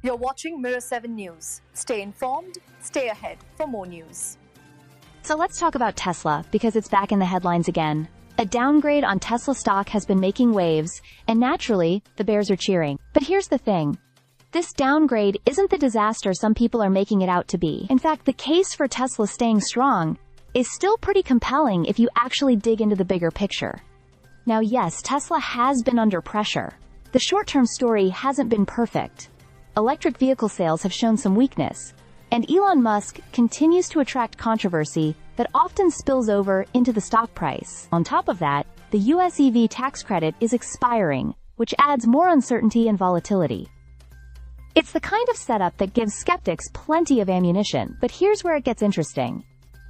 You're watching Mirror 7 News. Stay informed, stay ahead for more news. So let's talk about Tesla, because it's back in the headlines again. A downgrade on Tesla stock has been making waves, and naturally, the bears are cheering. But here's the thing. This downgrade isn't the disaster some people are making it out to be. In fact, the case for Tesla staying strong is still pretty compelling if you actually dig into the bigger picture. Now yes, Tesla has been under pressure. The short-term story hasn't been perfect. Electric vehicle sales have shown some weakness, and Elon Musk continues to attract controversy that often spills over into the stock price. On top of that, the US EV tax credit is expiring, which adds more uncertainty and volatility. It's the kind of setup that gives skeptics plenty of ammunition, but here's where it gets interesting.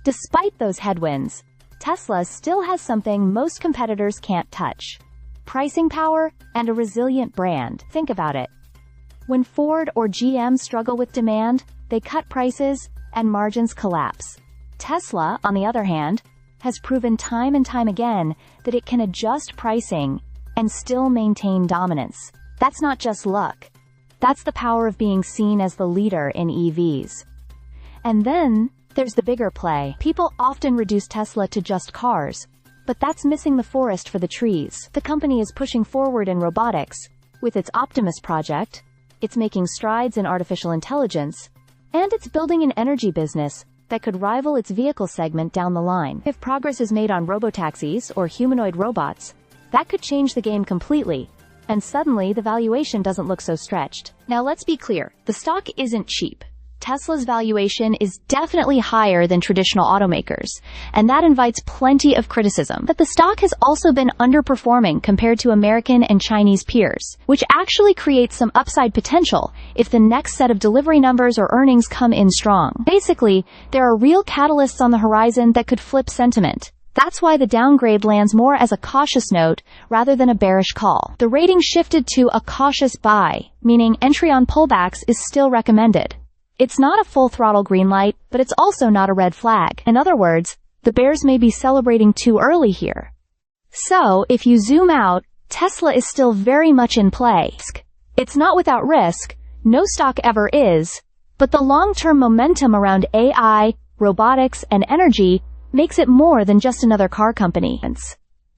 Despite those headwinds, Tesla still has something most competitors can't touch: pricing power and a resilient brand. Think about it. When Ford or GM struggle with demand, they cut prices and margins collapse. Tesla, on the other hand, has proven time and time again that it can adjust pricing and still maintain dominance. That's not just luck. That's the power of being seen as the leader in EVs. And then, there's the bigger play. People often reduce Tesla to just cars, but that's missing the forest for the trees. The company is pushing forward in robotics. With its Optimus project, it's making strides in artificial intelligence, and it's building an energy business that could rival its vehicle segment down the line. If progress is made on robotaxis or humanoid robots, that could change the game completely, and suddenly the valuation doesn't look so stretched. Now let's be clear, the stock isn't cheap. Tesla's valuation is definitely higher than traditional automakers, and that invites plenty of criticism. But the stock has also been underperforming compared to American and Chinese peers, which actually creates some upside potential if the next set of delivery numbers or earnings come in strong. Basically, there are real catalysts on the horizon that could flip sentiment. That's why the downgrade lands more as a cautious note rather than a bearish call. The rating shifted to a cautious buy, meaning entry on pullbacks is still recommended. It's not a full-throttle green light, but it's also not a red flag. In other words, the bears may be celebrating too early here. So, if you zoom out, Tesla is still very much in play. It's not without risk, no stock ever is, but the long-term momentum around AI, robotics, and energy makes it more than just another car company.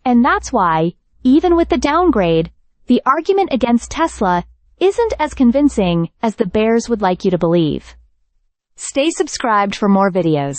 And that's why, even with the downgrade, the argument against Tesla isn't as convincing as the bears would like you to believe. Stay subscribed for more videos.